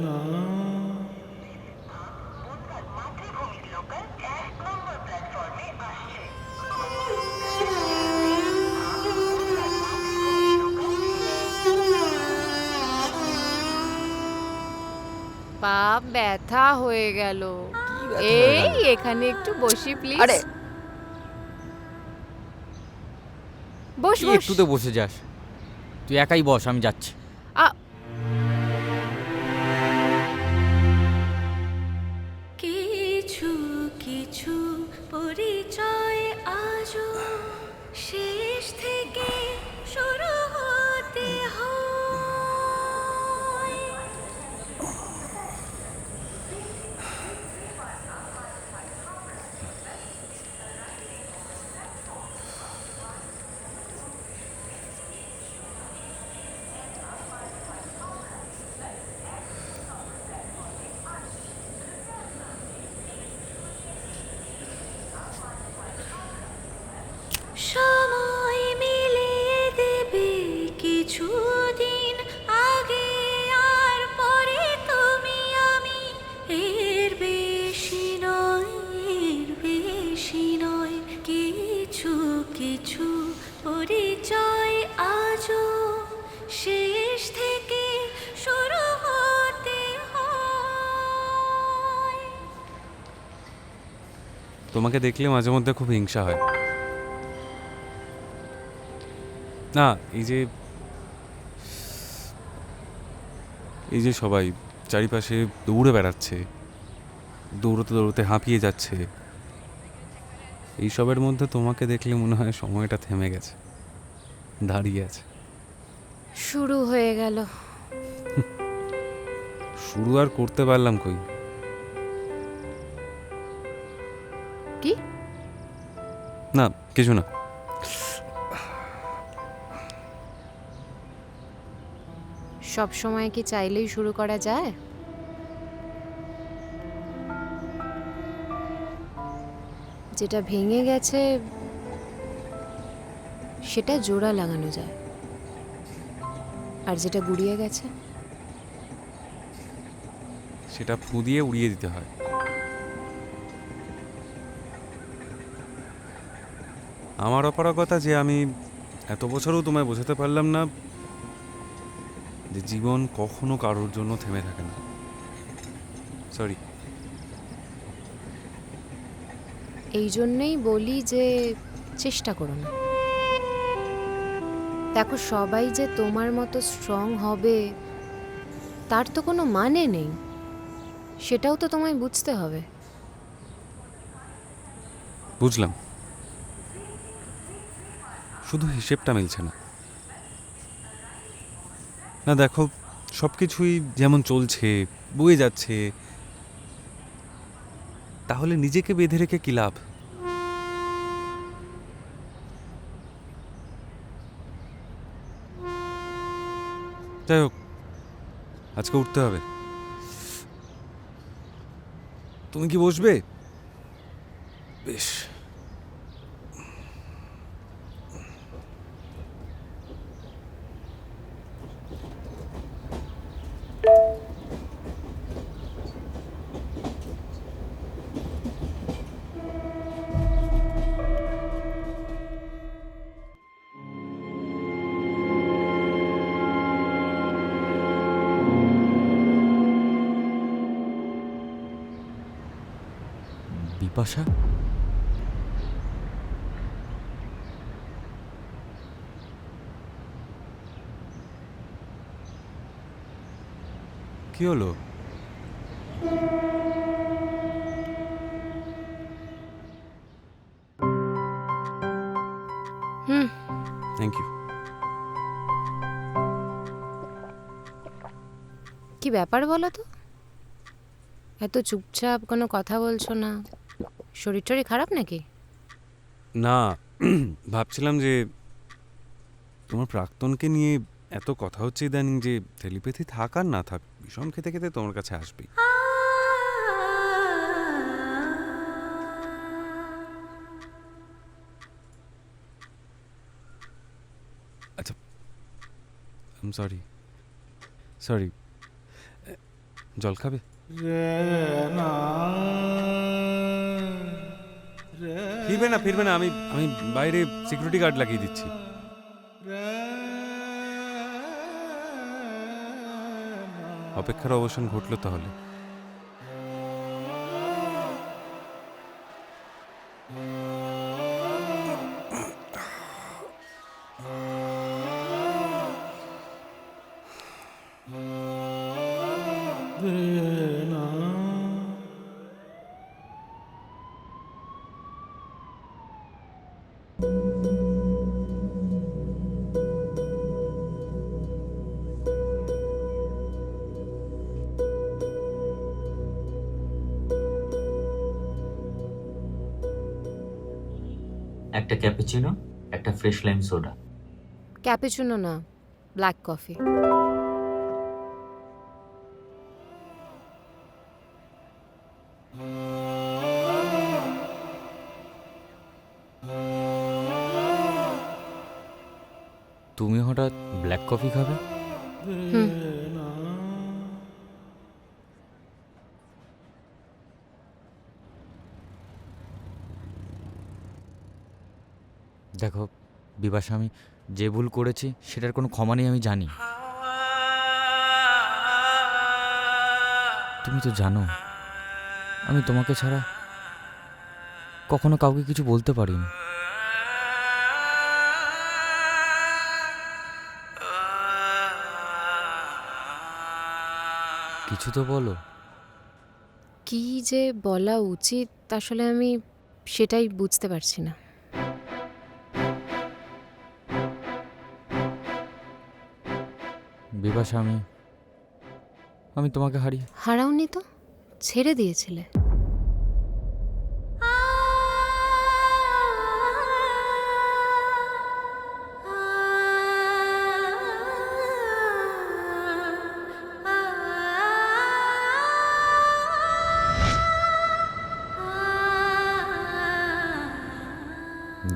না। পা ব্যথা হয়ে গেল। কি ব্যথা হয়ে এই গেল? এখানে একটু বসি প্লিজ। আরে বস কি বস। একটুতে বসে যাস? তুই একাই বস, আমি যাচ্ছি। আ কিছু কিছু পরিচয় আজও শেষ থেকে শুরু হতে হয়। সময় মিলিয়ে দেবে কিছুদিন আগে আর পরে, তুমি আমি এর বেশি নয়, এর বেশি নয়। কিছু কিছু পরিচয় আজও শেষ থেকে শুরু হতে হয়। তোমাকে দেখলে মাঝে মধ্যে খুব হিংসা হয়। না, এই যে সবাই চারিপাশে দৌড়ে বেড়াচ্ছে, দৌড়তে দৌড়তে হাঁপিয়ে যাচ্ছে, এইসবের মধ্যে তোমাকে দেখলে মনে হয় সময়টা থেমে গেছে, দাঁড়িয়ে আছে। শুরু হয়ে গেল। শুরু আর করতে পারলাম কই? কি? না, কিছু না। সব সময় কি চাইলেই শুরু করা যায়? যেটা ভেঙে গেছে সেটা জোড়া লাগানো যায়, আর যেটা গুড়িয়ে গেছে সেটা ফু দিয়ে উড়িয়ে দিতে হয়। আমার অপারগতা যে আমি এত বছরও তোমায় বোঝাতে পারলাম না যে জীবন কখনো কারোর জন্য থেমে থাকে না। সরি। এই জন্যেই বলি যে চেষ্টা করো না। দেখো, সবাই যে তোমার মতো স্ট্রং হবে তার তো কোনো মানে নেই, সেটাও তো তোমায় বুঝতে হবে। বুঝলাম, শুধু হিসেবটা মিলছে না। না দেখো, সব কিছুই যেমন চলছে, বয়ে যাচ্ছে, তাহলে নিজেকে বেঁধে রেখে কি লাভ? যাই হোক, আজকে উঠতে হবে। তুমি কি বসবে? বেশ। বিপাশা? কি হলো? হুম। Thank you. কি ব্যাপার বলো তো? এত চুপচাপ, কোনো কথা বলছো না। শরীর টরীর খারাপ নাকি? না, ভাবছিলাম যে তোমার প্রাক্তনকে নিয়ে এত কথা হচ্ছে ইদানিং, যে টেলিপ্যাথি থাক আর না থাক, বিষম খেতে খেতে তোমার কাছে আসবেই। আচ্ছা, আই এম সরি। সরি। জল খাবে? ফিরবে না, আমি বাইরে সিকিউরিটি গার্ড লাগিয়ে দিচ্ছি। অপেক্ষার অবসান ঘটলো তাহলে। একটা ক্যাপুচিনো, একটা ফ্রেশ লাইম সোডা। ক্যাপুচিনো না, ব্ল্যাক কফি। তুমি হঠাৎ ব্ল্যাক কফি খাবে? হুম। দেখো বিপাশা, আমি যে ভুল করেছি সেটার কোনো ক্ষমা নেই, আমি জানি। তুমি তো জানো আমি তোমাকে ছাড়া কখনো কাউকে কিছু বলতে পারিনি। কিছু তো বলো। কি যে বলা উচিত আসলে আমি সেটাই বুঝতে পারছি না। বিপাশা, আমি তোমাকে হারিয়ে হারাওনি তো, ছেড়ে দিয়েছিলে।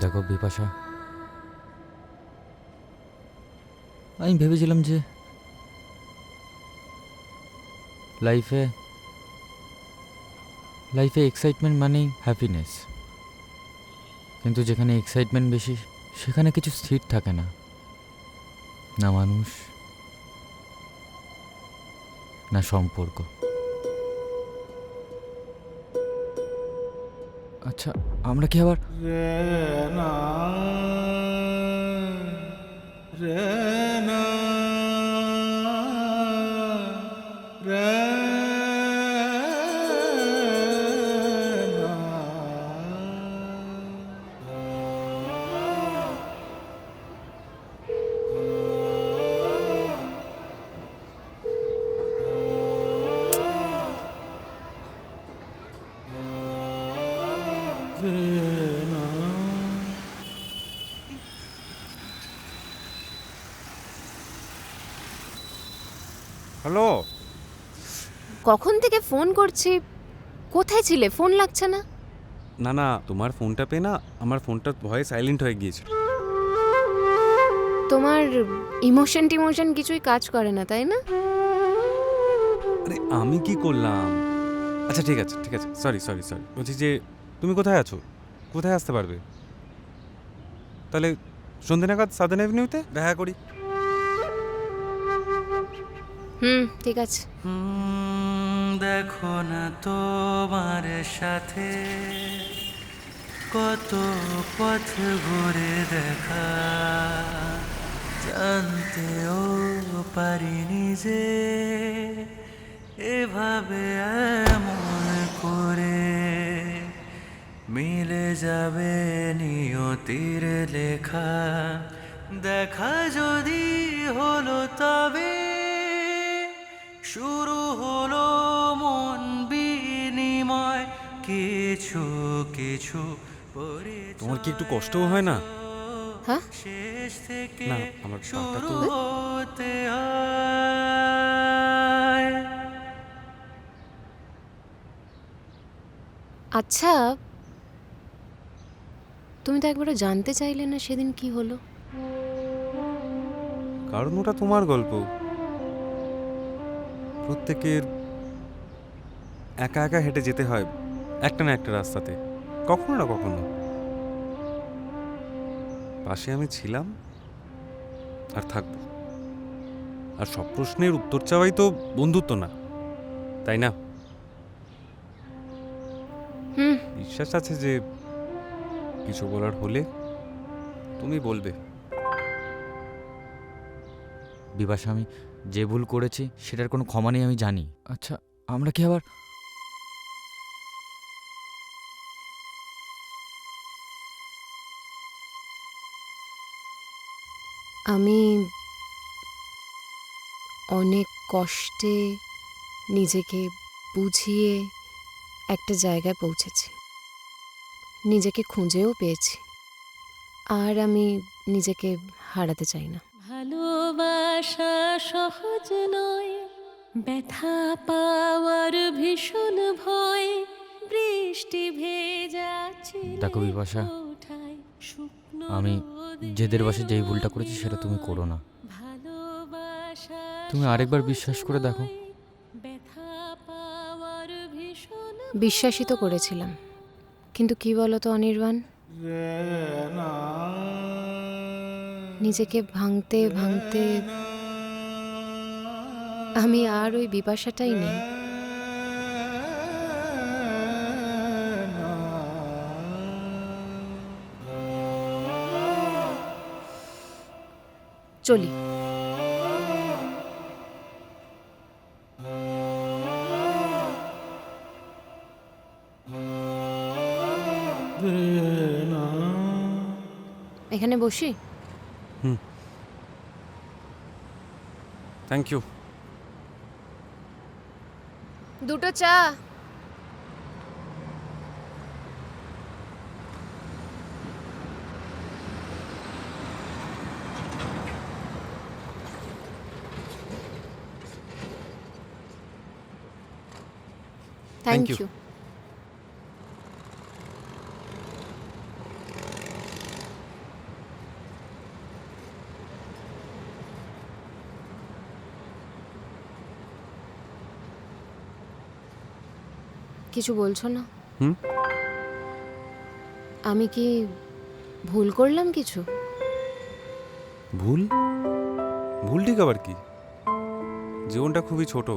দেখো বিপাশা, আমি ভেবেছিলাম যে লাইফে এক্সাইটমেন্ট মানেই হ্যাপিনেস, কিন্তু যেখানে এক্সাইটমেন্ট বেশি সেখানে কিছু স্থির থাকে না, না মানুষ না সম্পর্ক। আচ্ছা, আমরা কি আবার হ্যালো, কখন থেকে ফোন করছি, কোথায় ছিলে? ফোন লাগছে না। না না, তোমার ফোনটা পেয়ে না আমার ফোনটা ভয়ে সাইলেন্ট হয়ে গিয়েছিল। তোমার ইমোশন টিমোশন কিছুই কাজ করে না, তাই না? আরে আমি কি করলাম? আচ্ছা ঠিক আছে সরি বলছি যে তুমি কোথায় আছো, কোথায় আসতে পারবে? তাহলে সন্ধ্যে নাগাদ সাদার্ন অ্যাভিনিউতে দেখা করি। ঠিক আছে। দেখো না তোমার সাথে কত পথ ঘুরে দেখা, জানতেও পারিনি যে এভাবে এমন করে মিলে যাবে নিয়তির লেখা। দেখা যদি হলো তবে শুরু হলো মন বিনিময়, কিছু কিছু তোমার কি একটু কষ্টও হয় না? হ্যাঁ? শেষ থেকে না, আমার পাটা শুরু তো হতে হয়। আচ্ছা, তুমি তো একবারও জানতে চাইলে না সেদিন কি হলো? কারণ ওটা তোমার গল্প, প্রত্যেকের একা একা হেঁটে যেতে হয় একটা না একটা রাস্তাতে, কখনো না কখনো। পাশে আমি ছিলাম আর থাকবো। আর সব প্রশ্নের উত্তর চাওয়াই তো বন্ধুত্ব না, তাই না? হুম। বিশ্বাস আছে যে কিছু বলার হলে তুমি বলবে। বিপাশা, আমি যে ভুল করেছি সেটার কোনো ক্ষমা নেই, আমি জানি। আচ্ছা, আমরা কি আবার আমি অনেক কষ্টে নিজেকে বুঝিয়ে একটা জায়গায় পৌঁছেছি, নিজেকে খুঁজেও পেয়েছি, আর আমি নিজেকে হারাতে চাই না। ভালোবাসা সহজ নয়, ব্যথা পাওয়ার ভীষণ ভয়, বৃষ্টি ভেজা দেখো বিপাশা, আমি যেদের বাসে যেই ভুলটা করেছি সেটা তুমি করো না। তুমি আরেকবার বিশ্বাস করে দেখো। বিশ্বাসই তো করেছিলাম, কিন্তু কি বলো তো অনির্বাণ, নিজেকে ভাঙতে ভাঙতে আমি আর ওই বিপাশাটাই নেই। চলি। এখানে বসি? Thank you. দুটো চা। Thank you. ইউ। কিছু বলছো না? হুম? আমি কি ভুল করলাম কিছু? ভুল? ভুল ঠিক আবার কি? জীবনটা খুবই ছোট,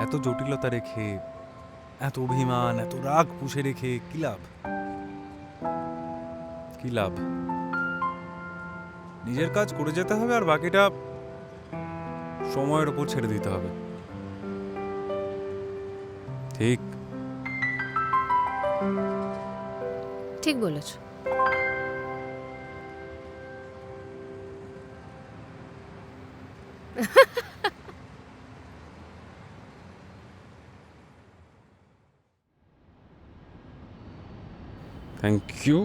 এত জটিলতা রেখে, এত অভিমান, এত রাগ পুষে রেখে কি লাভ? কি লাভ? নিজের কাজ করে যেতে হবে আর বাকিটা সময়ের উপর ছেড়ে দিতে হবে। ঠিক? ঠিক বলেছ। Thank you.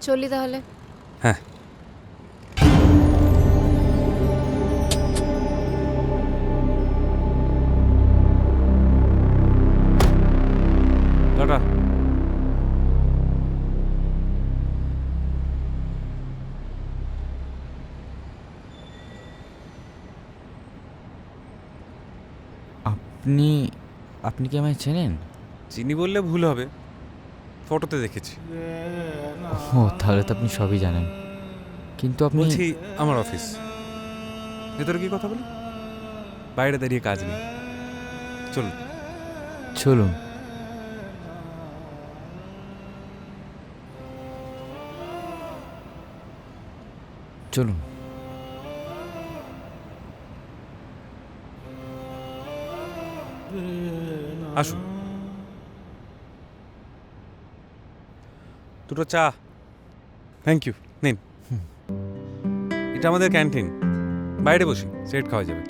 চলি তাহলে। হ্যাঁ। টাটা। আপনি আপনি কি আমায় চেনেন? চিনি বললে ভুল হবে, ফটোতে দেখেছি। ও, তাহলে তো আপনি সবই জানেন। কিন্তু আপনি বলছি আমার অফিস, ভেতরে কি কথা বলি? বাইরে দাঁড়িয়ে কাজ নেই, চলুন। চলুন। চলুন। আসুন। দুটো চা। Thank you. নিন, এটা আমাদের ক্যান্টিন, বাইরে বসি, সেট খাওয়া যাবে।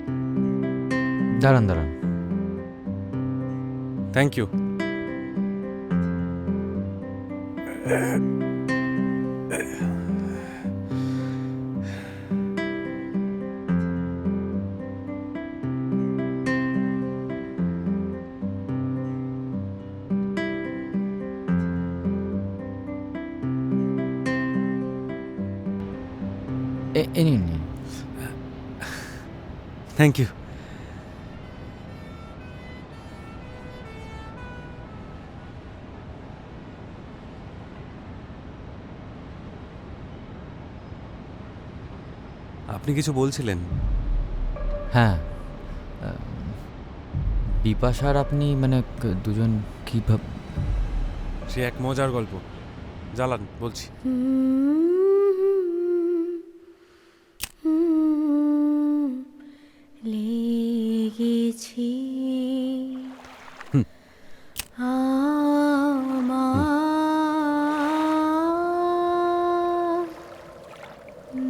দাঁড়ান দাঁড়ান। Thank you. এ নিন নিন। Thank you. আপনি কিছু বলছিলেন? হ্যাঁ, বিপাশার আপনি মানে দুজন কীভাবে? সে এক মজার গল্প, জ্বালান বলছি। লেগেছি হুম। আমার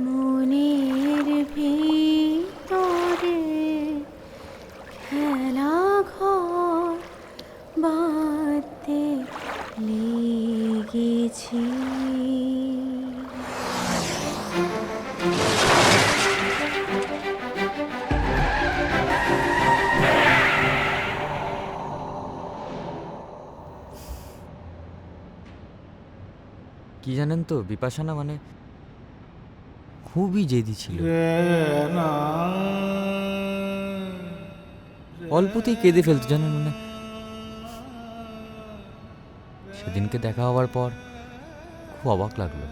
মনের ভিতরে খেলা ঘর বাঁধতে লেগেছি। কি জানেন তো, বিপাশা না মানে খুবই জেদি ছিল। অল্পতেই কেঁদে ফেলতো জানেন, মানে সেদিনকে দেখা হওয়ার পর খুব অবাক লাগলো।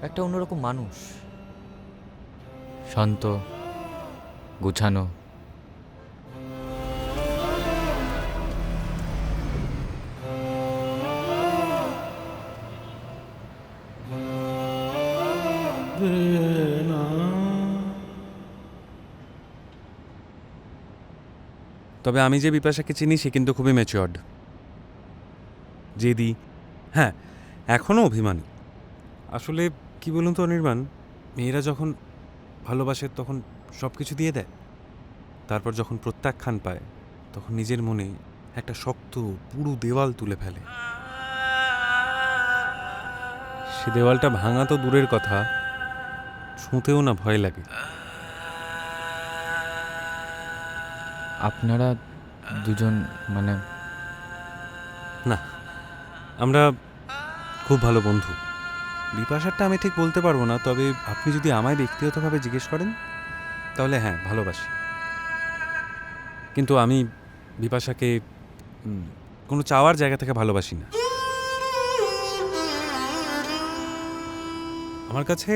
একটা অন্যরকম মানুষ, শান্ত, গুছানো। তবে আমি যে বিপাশাকে চিনি সে কিন্তু খুবই ম্যাচিওর্ড, জেদি, হ্যাঁ এখনও অভিমানী। আসলে কি বলুন তো অনির্বাণ, মেয়েরা যখন ভালোবাসে তখন সব কিছু দিয়ে দেয়, তারপর যখন প্রত্যাখ্যান পায় তখন নিজের মনে একটা শক্ত পুরো দেওয়াল তুলে ফেলে। সে দেওয়ালটা ভাঙা তো দূরের কথা, ছুঁতেও না ভয় লাগে। আপনারা দুজন মানে? না, আমরা খুব ভালো বন্ধু। বিপাশারটা আমি ঠিক বলতে পারবো না, তবে আপনি যদি আমায় ব্যক্তিগতভাবে জিজ্ঞেস করেন তাহলে হ্যাঁ ভালোবাসি। কিন্তু আমি বিপাশাকে কোনো চাওয়ার জায়গা থেকে ভালোবাসি না। আমার কাছে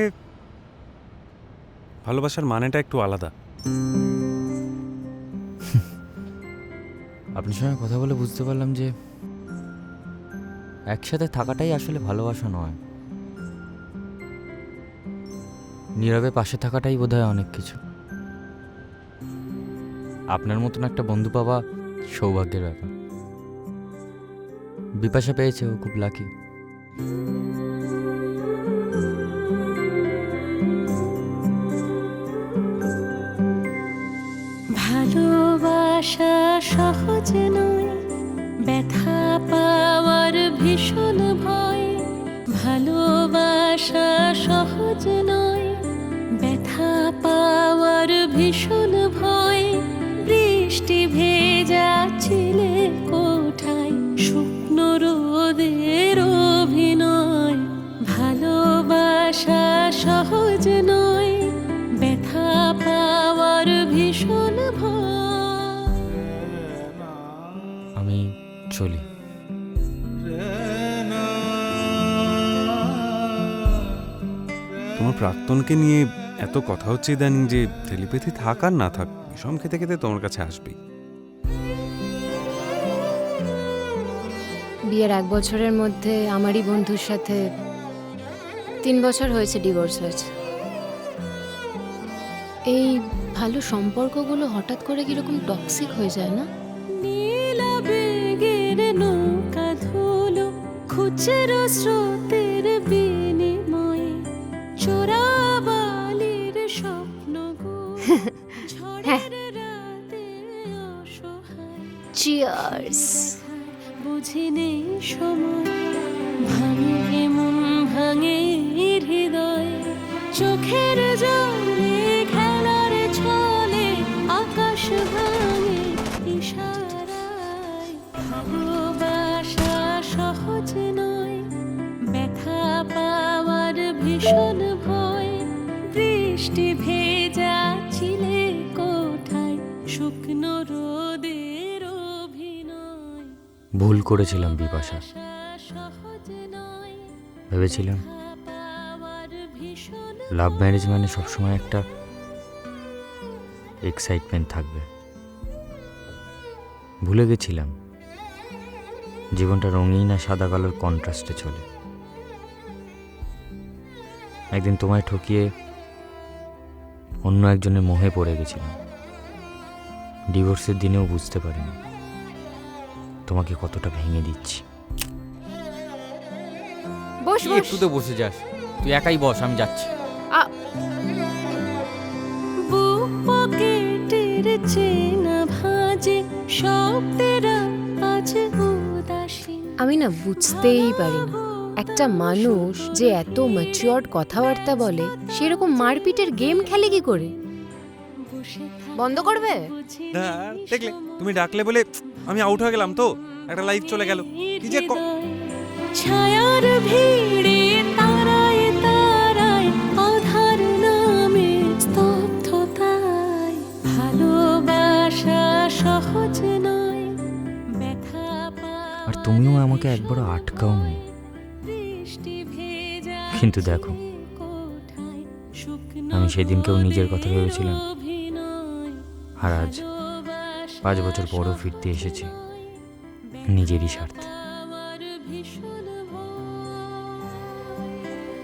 ভালোবাসার মানেটা একটু আলাদা। আপনার সঙ্গে কথা বলে বুঝতে পারলাম যে একসাথে থাকাটাই আসলে ভালোবাসা নয়, নীরবে পাশে থাকাটাই বোধহয় অনেক কিছু। আপনার মতন একটা বন্ধু পাওয়া সৌভাগ্যের ব্যাপার। বিপাশা পেয়েছে, ও খুব লাকি। ভালোবাসা সহজ নয়, ব্যথা পাওয়ার ভীষণ ভয়। ভালোবাসা সহজ নয়, ব্যথা পাওয়ার ভীষণ ভয়। বৃষ্টি ভেজা ছিলে কোঠায়, শুকনো রোদের অভিনয়। ভালোবাসা সহজ নয়, ব্যথা পাওয়ার ভীষণ ভয়। আমি চলি। তোমার প্রাক্তনকে নিয়ে এত কথা হচ্ছে ইদানিং যে টেলিপ্যাথি থাক আর না থাক, বিষম খেতে খেতে তোমার কাছে আসবেই। বিয়ের 1 বছরের মধ্যে আমারই বন্ধুর সাথে 3 বছর হয়েছে ডিভোর্স হয়েছে। এই ভালো সম্পর্কগুলো হঠাৎ করে কিরকম টক্সিক হয়ে যায় না? নীলাবেগের নৌকা ধুলো খুচরো স্রোতের বিনিময়ে, চোরাবালির স্বপ্ন ঝড়ের রাতে অসহায়। চিয়ার্স। বুঝি নেই সময়, ভাঙে মন ভাঙে হৃদয়। চোখের জলে খেলার ছলে আকাশ ভাঙে ইশারায়। ভালোবাসা সহজ নয়, ব্যথা পাওয়ার ভীষণ ভয়। শুকনো রোদের অভিনয় ভুল করেছিলাম বিপাশা। সহজ নয় ভেবেছিলাম পাওয়ার ভীষণ লাভ ম্যারেজ মানে সবসময় একটা এক্সাইটমেন্ট থাকবে। ভুলে গেছিলাম জীবনটা রঙিন আর সাদা কালোর কন্ট্রাস্টে চলে। একদিন তোমায় ঠকিয়ে অন্য একজনের মোহে পড়ে গেছিলাম। ডিভোর্সের দিনেও বুঝতে পারিনি তোমাকে কতটা ভেঙে দিচ্ছি। বস বস। একটু তো বসে যাস, তুই একাই বস, আমি যাচ্ছি। বুক পকেটের চেনা ভাজে শব্দের আজ উদাসীন আমি না বুঝতেই পারি না একটা মানুষ যে এত ম্যাচিওরড কথাবার্তা বলে সেরকম মারপিটের গেম খেলে কি করে। বসে বন্ধ করবে? না, দেখলে তুমি ডাকলে বলে আমি আউট হয়ে গেলাম, তো একটা লাইফ চলে গেল। কি যে ছায়ার ভিড়ে তারায় তারায় আধার নামে স্তব্ধতায় ভালোবাসা সহজ নয় ব্যথা আর তুমিও আমাকে একবারও আটকাওনি। বৃষ্টি ভেজা কিন্তু দেখো, কোঠায় শুকনো আমি সেদিনকেও নিজের কথা ভেবেছিলাম, অভিনয় আর আজ 5 বছর পরও ফিরতে এসেছি নিজেরই স্বার্থে। আমার ভীষণ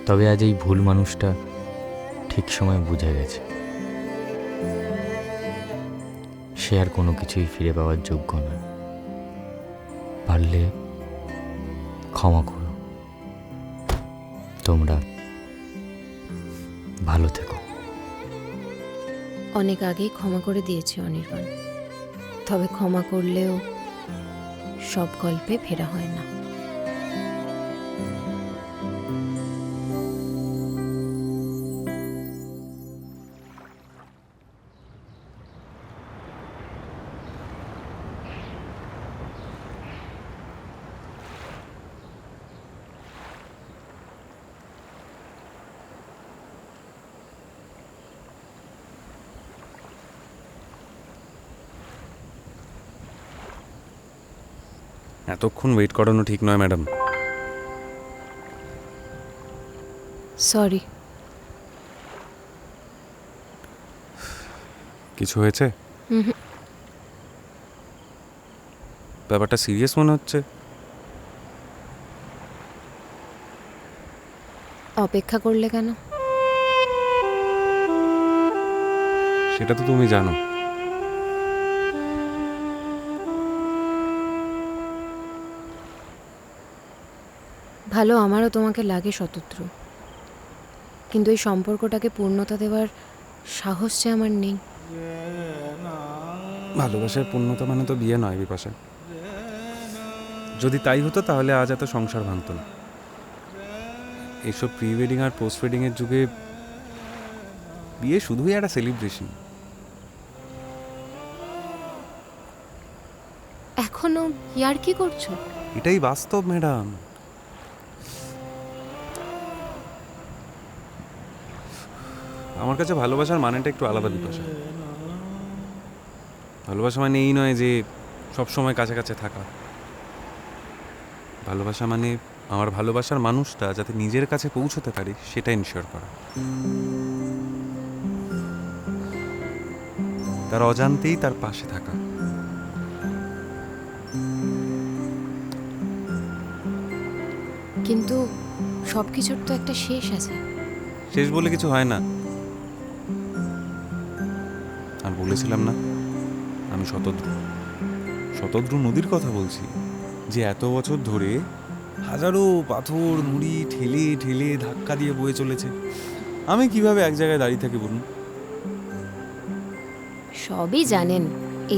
তবে আজ এই ভুল মানুষটা ঠিক সময় বুঝে গেছে সে আর কোনো কিছুই ফিরে পাওয়ার যোগ্য নয়। পারলে ক্ষমা করো। তোমরা ভালো থেকো। অনেক আগেই ক্ষমা করে দিয়েছি অনির্বাণ, তবে ক্ষমা করলেও সব গল্পে ফেরা হয় না। এতক্ষণ ওয়েট করানো ঠিক নয় ম্যাডাম। সরি। কিছু হয়েছে? হুম। ব্যাপারটা সিরিয়াস মনে হচ্ছে। অপেক্ষা করলে কেন? সেটা তো তুমি জানো। ভালো, আমারও তোমাকে লাগে শতদ্রু, কিন্তু এই সম্পর্কটাকে পূর্ণতা দেওয়ার সাহস যে আমার নেই। ভালোবাসার পূর্ণতা মানে তো বিয়ে নয় বিপাশা। যদি তাই হতো তাহলে আজ এত সংসার ভাঙত না। এইসব প্রি ওয়েডিং আর পোস্ট ওয়েডিং এর যুগে বিয়ে শুধুই একটা সেলিব্রেশন। এখনো ইয়ার কি করছো? এটাই বাস্তব ম্যাডাম। আমার কাছে ভালোবাসার মানেটা একটু আলাদা বিপাশা। ভালোবাসা মানে এই নয় যে সব সময় কাছে কাছে থাকা। ভালোবাসা মানে আমার ভালোবাসার মানুষটা যাতে নিজের কাছে পৌঁছতে পারে সেটা ইনশিওর করা। তার অজান্তেই তার পাশে থাকা। কিন্তু সবকিছুর তো একটা শেষ আছে। শেষ বলে কিছু হয় না। আর বলেছিলাম না আমি শতদ্রু নদীর কথা বলছি, যে এত বছর ধরে হাজারো পাথর নুড়ি ঠেলে ঠেলে ধাক্কা দিয়ে বয়ে চলেছে। আমি কিভাবে এক জায়গায় দাঁড়িয়ে থাকি বলুন? সবই জানেন,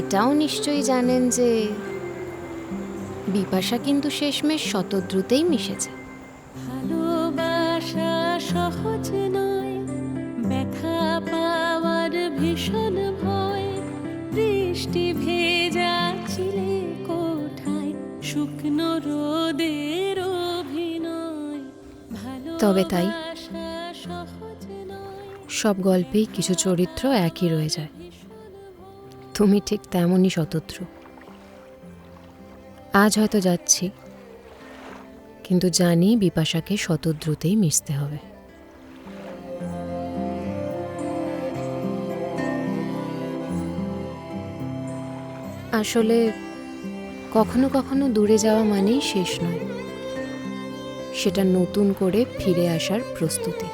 এটাও নিশ্চয়ই জানেন যে বিপাশা কিন্তু শেষমেশ শতদ্রুতেই মিশেছে। ভালোবাসা সহজ নয় ব্যথা পাওয়ার ভীষণ ভয় বৃষ্টি ভেজা চিলে কোঠায় শুকনো রোদের অভিনয় তবে তাই ভালোবাসা সহজ নয় সব গল্পেই কিছু চরিত্র একই রয়ে যায়। তুমি ঠিক তেমনই শতদ্রু। আজ হয়তো যাচ্ছি, কিন্তু জানি বিপাশাকে শতদ্রুতেই মিশতে হবে। আসলে কখনো কখনো দূরে যাওয়া মানেই শেষ নয়, সেটা নতুন করে ফিরে আসার প্রস্তুতি।